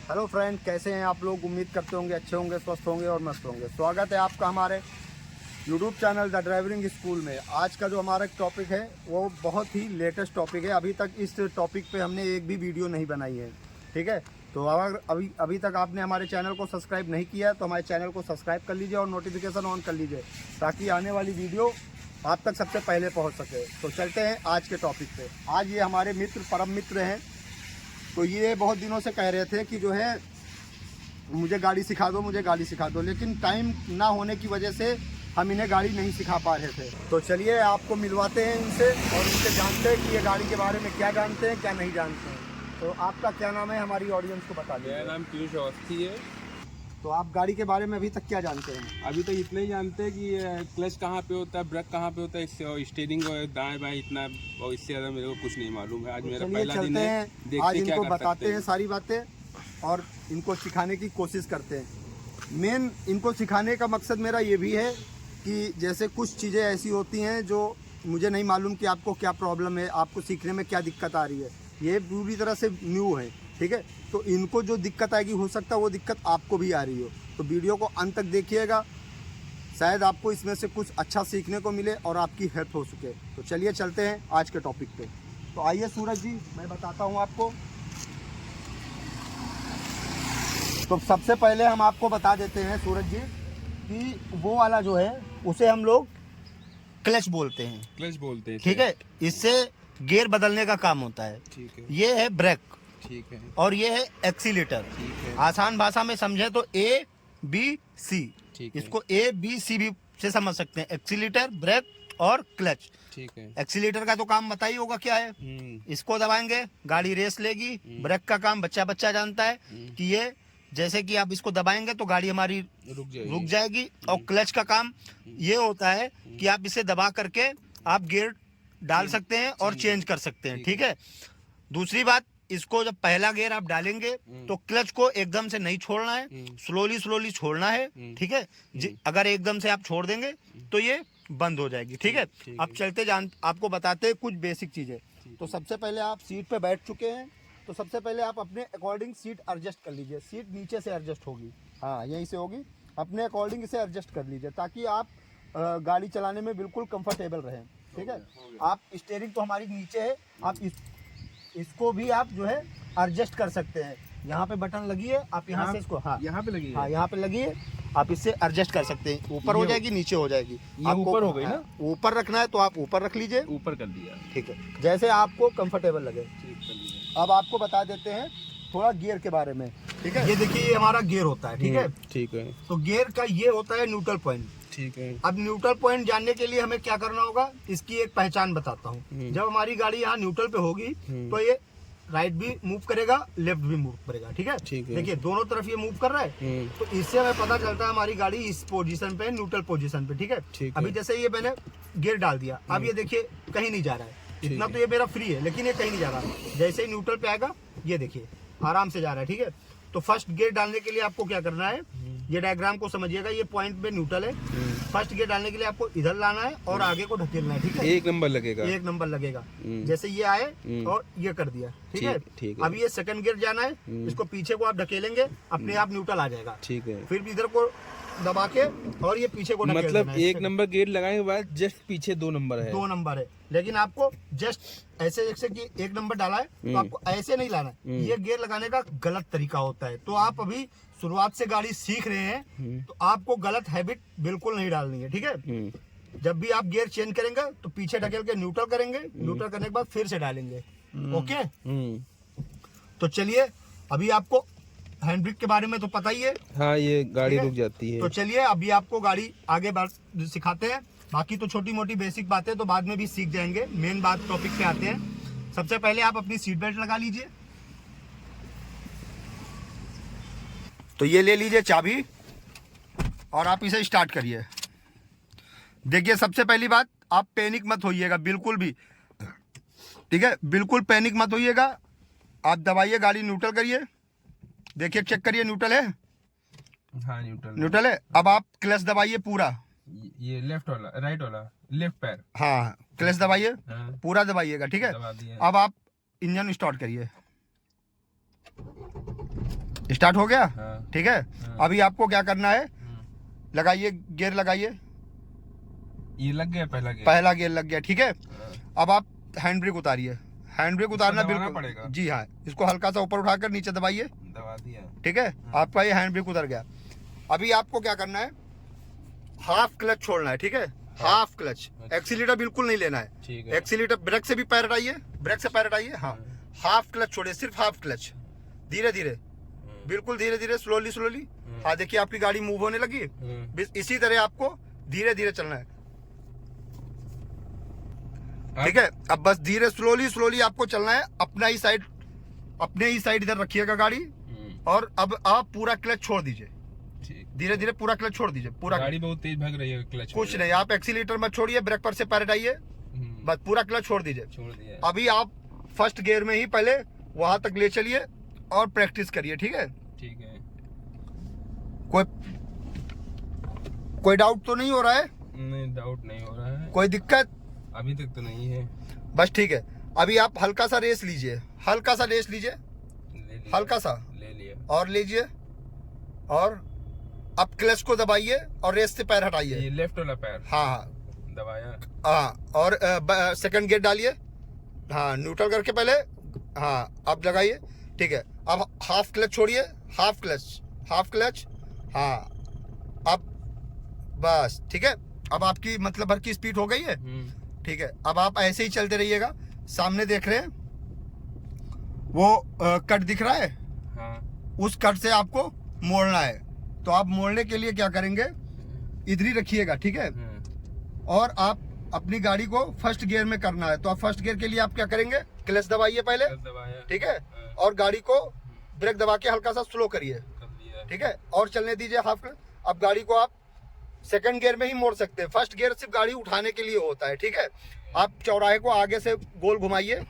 Hello friend, कैसे हैं आप लोग। उम्मीद करते होंगे अच्छे होंगे, स्वस्थ होंगे और मस्त होंगे। स्वागत है आपका हमारे YouTube channel the driving school में। आज का जो हमारा टॉपिक है वो बहुत ही लेटेस्ट टॉपिक है। अभी तक इस टॉपिक पे हमने एक भी वीडियो नहीं बनाई है, ठीक है। तो अगर अभी तक आपने हमारे चैनल को सब्सक्राइब नहीं किया है तो हमारे चैनल को सब्सक्राइब कर लीजिए और नोटिफिकेशन ऑन कर लीजिए, ताकि आने वाली वीडियो आप तक सबसे पहले पहुँच सके। तो चलते हैं आज के टॉपिक पे। आज ये हमारे मित्र, परम मित्र हैं। तो ये बहुत दिनों से कह रहे थे कि जो है मुझे गाड़ी सिखा दो, मुझे गाड़ी सिखा दो, लेकिन टाइम ना होने की वजह से हम इन्हें गाड़ी नहीं सिखा पा रहे थे। तो चलिए आपको मिलवाते हैं इनसे और इनसे जानते हैं कि ये गाड़ी के बारे में क्या जानते हैं, क्या नहीं जानते हैं। तो आपका क्या नाम है, हमारी ऑडियंस को बता दीजिए। मेरा नाम पीयूष अवस्थी है। तो आप गाड़ी के बारे में अभी तक क्या जानते हैं? अभी तक इतना ही जानते हैं कि क्लच कहाँ पे होता है, ब्रेक कहाँ पे होता है, इससे और स्टीयरिंग और दाएं बाएं, इतना और इससे ज़्यादा मेरे को कुछ नहीं मालूम है। आज मेरा चलिए पहला दिन चलते है, हैं, देखते आज हैं क्या इनको कर बताते सकते हैं सारी बातें और इनको सिखाने की कोशिश करते हैं। मेन इनको सिखाने का मकसद मेरा ये भी है कि जैसे कुछ चीज़ें ऐसी होती हैं जो मुझे नहीं मालूम कि आपको क्या प्रॉब्लम है, आपको सीखने में क्या दिक्कत आ रही है। ये पूरी तरह से न्यू है, ठीक है। तो इनको जो दिक्कत आएगी, हो सकता है वो दिक्कत आपको भी आ रही हो। तो वीडियो को अंत तक देखिएगा, शायद आपको इसमें से कुछ अच्छा सीखने को मिले और आपकी हेल्प हो सके। तो चलिए चलते हैं आज के टॉपिक पे। तो आइए सूरज जी, मैं बताता हूँ आपको। तो सबसे पहले हम आपको बता देते हैं सूरज जी कि वो वाला जो है उसे हम लोग क्लच बोलते हैं, क्लच बोलते हैं, ठीक है। इससे गियर बदलने का काम होता है। ठीक है, ये है ब्रेक, ठीक है, और ये है एक्सीलेटर। ठीक है, आसान भाषा में समझे तो ए बी सी, ठीक है, इसको ए बी सी भी से समझ सकते हैं। एक्सीलेटर, ब्रेक और क्लच। ठीक है। एक्सीलेटर का तो काम बताइए होगा क्या है। इसको दबाएंगे गाड़ी रेस लेगी। ब्रेक का काम बच्चा बच्चा जानता है कि ये जैसे कि आप इसको दबाएंगे तो गाड़ी हमारी रुक जाएगी। और क्लच का काम ये होता है कि आप इसे दबा करके आप गियर डाल सकते हैं और चेंज कर सकते हैं, ठीक है। दूसरी बात, इसको जब पहला गियर आप डालेंगे तो क्लच को एकदम से नहीं छोड़ना है, स्लोली स्लोली छोड़ना है, ठीक है। अगर एकदम से आप छोड़ देंगे तो ये बंद हो जाएगी, ठीक है। अब चलते आपको बताते हैं कुछ बेसिक चीजें। तो सबसे पहले आप सीट पे बैठ चुके हैं, तो सबसे पहले आप अपने अकॉर्डिंग सीट एडजस्ट कर लीजिए। सीट नीचे से एडजस्ट होगी, हाँ यहीं से होगी। अपने अकॉर्डिंग इसे एडजस्ट कर लीजिए ताकि आप गाड़ी चलाने में बिल्कुल कंफर्टेबल रहें, ठीक है। आप स्टीयरिंग तो हमारी नीचे है, आप इसको भी आप जो है एडजस्ट कर सकते हैं। यहाँ पे बटन लगी है, आप यहाँ से इसको, हाँ यहाँ पे लगी है, हाँ यहाँ पे लगी है, आप इससे एडजस्ट कर सकते हैं। ऊपर हो जाएगी, नीचे हो जाएगी। ये ऊपर हो गई ना। ऊपर रखना है तो आप ऊपर रख लीजिए, ऊपर कर दिया, ठीक है, जैसे आपको कंफर्टेबल लगे। अब आपको बता देते हैं थोड़ा गियर के बारे में, ठीक है। ये देखिए, ये हमारा गियर होता है, ठीक है। ठीक है, तो गियर का ये होता है न्यूट्रल पॉइंट, ठीक है। अब न्यूट्रल पॉइंट जानने के लिए हमें क्या करना होगा, इसकी एक पहचान बताता हूँ। जब हमारी गाड़ी यहाँ न्यूट्रल पे होगी तो ये राइट भी मूव करेगा, लेफ्ट भी मूव करेगा, ठीक है। देखिए दोनों तरफ ये मूव कर रहा है, तो इससे हमें पता चलता है हमारी गाड़ी इस पोजीशन पे, न्यूट्रल पोजीशन पे, ठीक है। अभी जैसे ये मैंने गियर डाल दिया, अब ये देखिए कहीं नहीं जा रहा है, इतना तो ये मेरा फ्री है, लेकिन ये कहीं नहीं जा रहा है। जैसे ही न्यूट्रल पे आएगा ये देखिए आराम से जा रहा है, ठीक है। तो फर्स्ट गियर डालने के लिए आपको क्या करना है, ये डायग्राम को समझिएगा, ये पॉइंट पे न्यूट्रल है। फर्स्ट गियर डालने के लिए आपको इधर लाना है और आगे को ढकेलना है, ठीक है। एक नंबर लगेगा, एक नंबर लगेगा। जैसे ये आए और ये कर दिया, ठीक है। अब ये सेकंड गियर जाना है, इसको पीछे को आप ढकेलेंगे, अपने आप न्यूट्रल आ जाएगा, ठीक है। फिर इधर को दबा के और ये पीछे को ढकेल मतलब देना है। एक नंबर गेट लगाने के बाद जस्ट पीछे 2 नंबर है, 2 नंबर है, लेकिन आपको जस्ट ऐसे जैसे कि 1 नंबर डाला है तो आपको ऐसे नहीं लाना है। ये गियर लगाने का गलत तरीका होता है। तो आप अभी शुरुआत से गाड़ी सीख रहे हैं तो आपको गलत हैबिट बिल्कुल नहीं डालनी है, ठीक है। जब भी आप गियर चेंज करेंगे तो पीछे ढकेल के न्यूट्रल करेंगे, न्यूट्रल करने के बाद फिर से डालेंगे, ओके। तो चलिए, अभी आपको हैंड ब्रेक के बारे में तो पता ही है, हाँ ये गाड़ी रुक जाती है। तो चलिए अभी आपको गाड़ी आगे सिखाते हैं। बाकी तो छोटी मोटी बेसिक बातें तो बाद में भी सीख जाएंगे, मेन बात टॉपिक पे आते हैं। सबसे पहले आप अपनी सीट बेल्ट लगा लीजिए। तो ये ले लीजिए चाबी और आप इसे स्टार्ट करिए। देखिए सबसे पहली बात, आप पैनिक मत होइएगा बिल्कुल भी, ठीक है। बिल्कुल पैनिक मत होइएगा। आप दबाइए, गाड़ी न्यूट्रल करिए, देखिए चेक करिए न्यूट्रल है, हाँ न्यूट्रल है। अब आप क्लच दबाइए पूरा, ये लेफ्ट वाला, राइट वाला, लेफ्ट पैर, हाँ क्लच दबाइए, हाँ। पूरा दबाइएगा, ठीक है। दबा दिया। अब आप इंजन स्टार्ट करिए, स्टार्ट हो गया। हाँ। ठीक है, अभी आपको क्या करना है, लगाइए गियर लगाइए। ये लग गया पहला गियर लग गया। ठीक है, अब आप हैंड ब्रेक उतारिए। हैंड ब्रेक उतारना बिल्कुल पड़ेगा। जी हाँ, इसको हल्का सा ऊपर उठाकर नीचे दबाइए। दबा दिया। ठीक है, आपका ये हैंड ब्रेक उतर गया। अभी आपको क्या करना है, हाफ क्लच छोड़ना है। ठीक है, हाफ क्लच, एक्सीलेटर बिल्कुल नहीं लेना है। ठीक है। एक्सीलेटर, ब्रेक से भी पैर हटाइए, ब्रेक से पैर हटाइए। हाँ, हाफ क्लच छोड़िए, सिर्फ हाफ क्लच, धीरे धीरे, बिल्कुल धीरे धीरे, स्लोली स्लोली। हाँ, देखिए आपकी गाड़ी मूव होने लगी। इसी तरह आपको धीरे धीरे चलना है। ठीक है, अब बस धीरे स्लोली स्लोली आपको चलना है। अपने ही साइड इधर रखिएगा गाड़ी, और अब आप पूरा क्लच छोड़ दीजिए। धीरे धीरे पूरा क्लच छोड़ दीजिए। पूरा गाड़ी बहुत तेज भाग रही है, क्लच कुछ नहीं, आप एक्सीलेटर मत छोड़िए, ब्रेक पर से पैर हटाइए, बस पूरा क्लच छोड़ दीजिए। छोड़ दिया। अभी आप फर्स्ट गियर में ही पहले वहां तक ले चलिए और प्रैक्टिस करिए। ठीक है, ठीक है। कोई डाउट तो नहीं हो रहा है? नहीं, डाउट नहीं हो रहा है। कोई दिक्कत अभी तक तो नहीं है। बस ठीक है, अभी आप हल्का सा रेस लीजिए, हल्का सा रेस लीजिए, हल्का सा ले लिया, और लीजिए, और अब क्लच को दबाइए और रेस से पैर हटाइए। ये लेफ्ट वाला पैर। हाँ दबाया। हाँ, और सेकंड गियर डालिए। हाँ, न्यूट्रल करके पहले, हाँ अब लगाइए। ठीक है, अब हाफ क्लच छोड़िए, हाफ क्लच। हाँ, अब बस ठीक है, अब आपकी मतलब भर की स्पीड हो गई है। ठीक है, अब आप ऐसे ही चलते रहिएगा। सामने देख रहे हैं वो कट दिख रहा है। हाँ। उस कट से आपको मोड़ना है। तो आप मोड़ने के लिए क्या करेंगे, इधर ही रखिएगा। ठीक है, और आप अपनी गाड़ी को फर्स्ट गियर में करना है। तो आप फर्स्ट गियर के लिए आप क्या करेंगे, क्लच दबाइए पहले। ठीक है, और गाड़ी को ब्रेक दबा के हल्का सा स्लो करिए। ठीक है, और चलने दीजिए हाफ क्लच। अब गाड़ी को आप सेकंड गियर में ही मोड़ सकते हैं। फर्स्ट गियर सिर्फ गाड़ी उठाने के लिए होता है। ठीक है, आप चौराहे को आगे से गोल घुमाइए,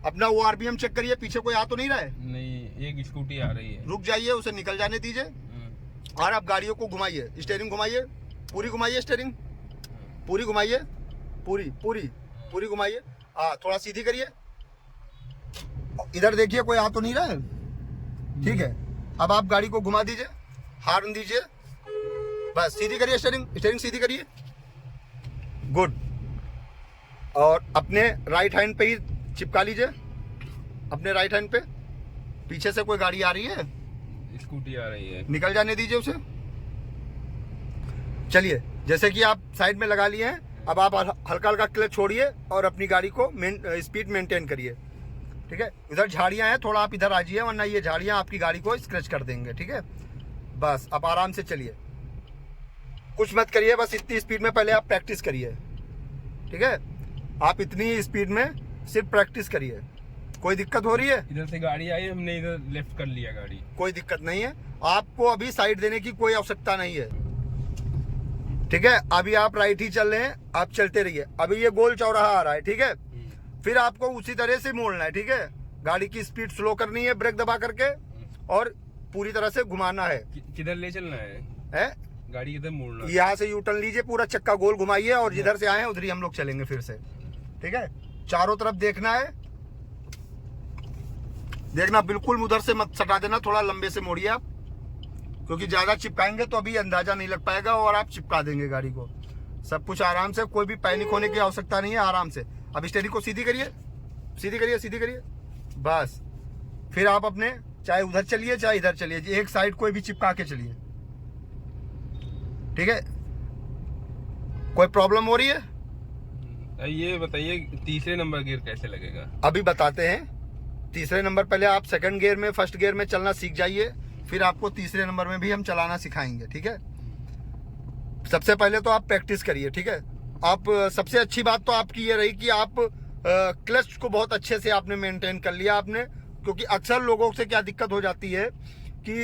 अपना वो आरपीएम चेक करिए, पीछे कोई आ तो नहीं रहा है। नहीं, एक स्कूटी आ रही है। रुक जाइए, उसे निकल जाने दीजिए, और आप गाड़ियों को घुमाइए, स्टीयरिंग घुमाइए, पूरी घुमाइए, स्टीयरिंग पूरी घुमाइए, पूरी घुमाइए। हाँ, थोड़ा सीधी करिए, इधर देखिए कोई आ तो नहीं रहा है। ठीक है, अब आप गाड़ी को घुमा दीजिए, हार्न दीजिए, बस सीधी करिए, स्टीयरिंग सीधी करिए। गुड, और अपने राइट हैंड पे ही चिपका लीजिए, अपने राइट हैंड पे। पीछे से कोई गाड़ी आ रही है, स्कूटी आ रही है, निकल जाने दीजिए उसे। चलिए, जैसे कि आप साइड में लगा लिए हैं, अब आप हल्का हल्का क्लच छोड़िए और अपनी गाड़ी को स्पीड मेंटेन करिए। ठीक है, इधर झाड़ियां हैं, थोड़ा आप इधर आ जाइए, वरना ये झाड़ियां आपकी गाड़ी को स्क्रैच कर देंगे। ठीक है, बस आप आराम से चलिए, कुछ मत करिए, बस इतनी स्पीड में पहले आप प्रैक्टिस करिए। ठीक है, आप इतनी स्पीड में सिर्फ प्रैक्टिस करिए। कोई दिक्कत हो रही है? इधर से गाड़ी आई, हमने इधर लेफ्ट कर लिया गाड़ी। कोई दिक्कत नहीं है, आपको अभी साइड देने की कोई आवश्यकता नहीं है। ठीक है, अभी आप राइट ही चल रहे हैं, आप चलते रहिए। अभी ये गोल चौराहा आ रहा है। ठीक है, फिर आपको उसी तरह से मोड़ना है। ठीक है, गाड़ी की स्पीड स्लो करनी है, ब्रेक दबा करके, और पूरी तरह से घुमाना है। किधर ले चलना है? गाड़ी किधर मोड़ना है? यहाँ से यू टर्न लीजिए, पूरा चक्का गोल घुमाइए, और जिधर से आए हैं उधर ही हम लोग चलेंगे फिर से। ठीक है, चारों तरफ देखना है, देखना बिल्कुल उधर से मत सटा देना, थोड़ा लंबे से मोड़िए आप, क्योंकि ज्यादा चिपकाएंगे तो अभी अंदाजा नहीं लग पाएगा और आप चिपका देंगे गाड़ी को। सब कुछ आराम से, कोई भी पैनिक होने की आवश्यकता नहीं है, आराम से। अब स्टीयरिंग को सीधी करिए, सीधी करिए, बस। फिर आप अपने चाहे उधर चलिए चाहे इधर चलिए, एक साइड कोई भी चिपका के चलिए। ठीक है, कोई प्रॉब्लम हो रही है? ये बताइए, तीसरे नंबर गियर कैसे लगेगा? अभी बताते हैं। तीसरे नंबर, पहले आप सेकंड गियर में, फर्स्ट गियर में चलना सीख जाइए, फिर आपको तीसरे नंबर में भी हम चलाना सिखाएंगे। ठीक है, सबसे पहले तो आप प्रैक्टिस करिए। ठीक है, आप सबसे अच्छी बात तो आपकी ये रही कि आप क्लच को बहुत अच्छे से आपने मेंटेन कर लिया आपने, क्योंकि अक्सर लोगों से क्या दिक्कत हो जाती है कि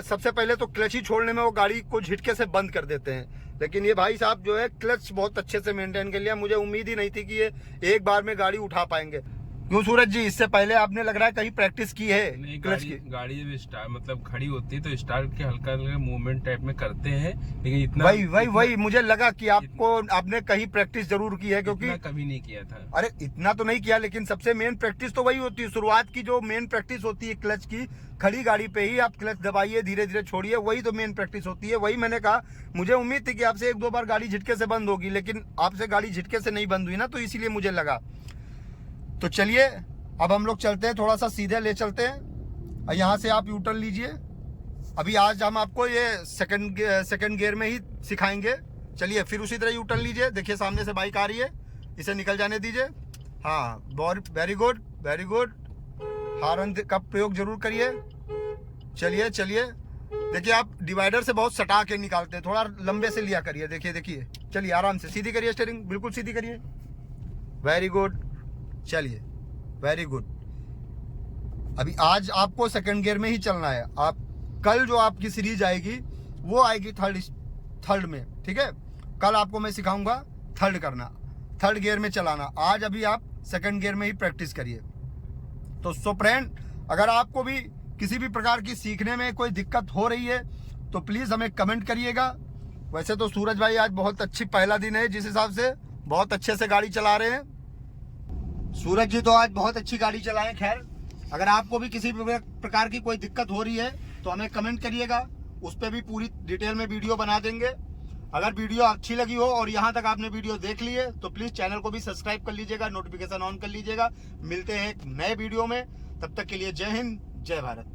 सबसे पहले तो क्लच ही छोड़ने में वो गाड़ी को झटके से बंद कर देते हैं। लेकिन ये भाई साहब जो है क्लच बहुत अच्छे से मेंटेन कर लिया। मुझे उम्मीद ही नहीं थी कि ये एक बार में गाड़ी उठा पाएंगे। क्यों सूरज जी, इससे पहले आपने लग रहा है कहीं प्रैक्टिस की है नहीं, क्लच की? गाड़ी जब स्टार्ट मतलब खड़ी होती है तो स्टार्ट के हल्का हल्का मूवमेंट टाइप में करते हैं, लेकिन इतना वही मुझे लगा कि आपने कहीं प्रैक्टिस जरूर की है, क्योंकि कभी नहीं किया था। अरे इतना तो नहीं किया, लेकिन सबसे मेन प्रैक्टिस तो वही होती है। शुरुआत की जो मेन प्रैक्टिस होती है क्लच की, खड़ी गाड़ी पे ही आप क्लच दबाइए, धीरे धीरे छोड़िए, वही तो मेन प्रैक्टिस होती है। वही मैंने कहा, मुझे उम्मीद थी कि आपसे 1-2 बार गाड़ी झटके से बंद होगी, लेकिन आपसे गाड़ी झटके से नहीं बंद हुई ना, तो इसीलिए मुझे लगा। तो चलिए अब हम लोग चलते हैं, थोड़ा सा सीधे ले चलते हैं और यहाँ से आप यूटर्न लीजिए। अभी आज हम आपको ये सेकंड गियर में ही सिखाएंगे। चलिए फिर उसी तरह यूटर्न लीजिए। देखिए सामने से बाइक आ रही है, इसे निकल जाने दीजिए। हाँ, very good very good. Horn का प्रयोग जरूर करिए। चलिए चलिए, देखिए आप डिवाइडर से बहुत सटा के निकालते हैं, थोड़ा लंबे से लिया करिए। देखिए देखिए, चलिए आराम से सीधी करिए, स्टीयरिंग बिल्कुल सीधी करिए। वेरी गुड, चलिए वेरी गुड। अभी आज आपको सेकंड गियर में ही चलना है। आप कल जो आपकी सीरीज आएगी वो आएगी थर्ड में, ठीक है? कल आपको मैं सिखाऊंगा थर्ड करना, थर्ड गियर में चलाना। आज अभी आप सेकंड गियर में ही प्रैक्टिस करिए। तो सो फ्रेंड, अगर आपको भी किसी भी प्रकार की सीखने में कोई दिक्कत हो रही है तो प्लीज़ हमें कमेंट करिएगा। वैसे तो सूरज भाई आज बहुत अच्छी पहला दिन है, जिस हिसाब से बहुत अच्छे से गाड़ी चला रहे हैं। सूरज जी तो आज बहुत अच्छी गाड़ी चलाएं। खैर, अगर आपको भी किसी भी प्रकार की कोई दिक्कत हो रही है तो हमें कमेंट करिएगा, उस पर भी पूरी डिटेल में वीडियो बना देंगे। अगर वीडियो अच्छी लगी हो और यहाँ तक आपने वीडियो देख ली है तो प्लीज़ चैनल को भी सब्सक्राइब कर लीजिएगा, नोटिफिकेशन ऑन कर लीजिएगा। मिलते हैं एक नए वीडियो में, तब तक के लिए जय हिंद, जय भारत।